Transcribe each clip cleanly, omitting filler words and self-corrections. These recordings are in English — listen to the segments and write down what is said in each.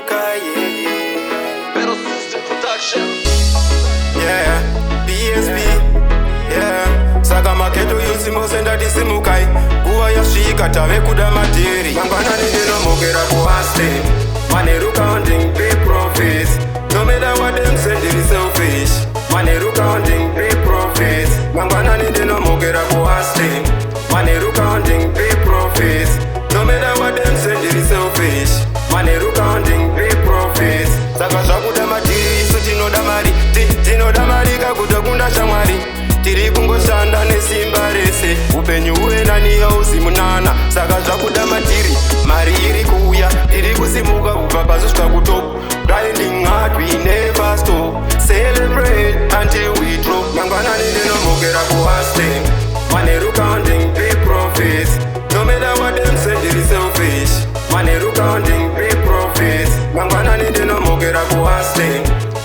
simuka, yeah. Battle System Production. Yeah, BSB, yeah. Saka maketo yusimosenda tisimukai. Kuwa yasvika tave kuda materi. Mangwanani ndinomhokera kuhustle. Manheru counting big profits. No matter what them say, they selfish. Manheru counting big profits. Mangwanani ndinomhokera kuhustle. Manheru counting big profits. No matter what them say, they selfish. Manheru counting big profits. Saka zvakuda matiri isu tinoda mari. Tinoda mari kakuta kunda shamwari. Tiri kungoshanda nesimba rese. Upenyu uendani yauzi munana. Saka zvakuda matiri. Mari iri kuuya. Tiri kusimuka kubva pazosvika kutop. Grinding hard, we never stop. Celebrate until we drop. Mangwanani ndinomhokera kuhustle. Manheru counting big profits. No matter what them say, they selfish. Manheru counting big profits. Mangwanani ndinomhokera kuhustle.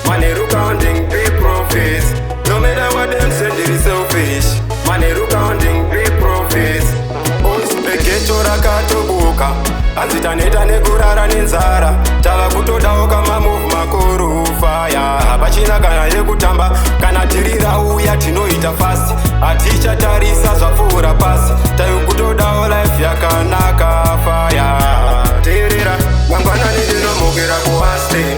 Manheru counting big profits. No matter what them say, they selfish. Manheru counting big profits. Begeto rakatobuka. Anzitaneta nekurara nenzara. Tava kutodawo kama move makuru fire. Pachina kana yekutamba. Kana tiri rauya tinoita fast. Hatichatarisa zvapfuura pasi. Taikutodawo life yakanaka fire. Terera mangwanani ndinomhokera kuhustle.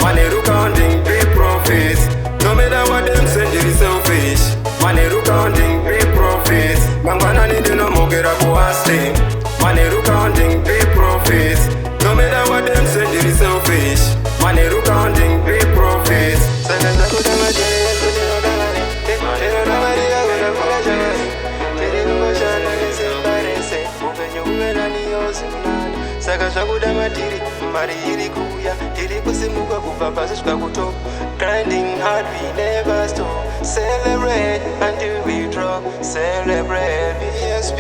Manheru counting big profits. No matter what them say, they selfish. Manheru counting big profits. Mangwanani ndinomhokera kuhustle. Manheru counting big profits. No matter what them say, they selfish. Manheru counting big profits. Saka zvakuda matiri, mari iri kuuya. Tiri kusimuka kubva pazosvika kutop. Grinding hard, we never stop. Celebrate until we drop. Celebrate, BSB.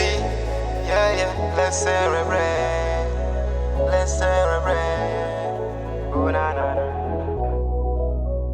Yeah, yeah, let's celebrate. Let's celebrate. Oh, na, na, na.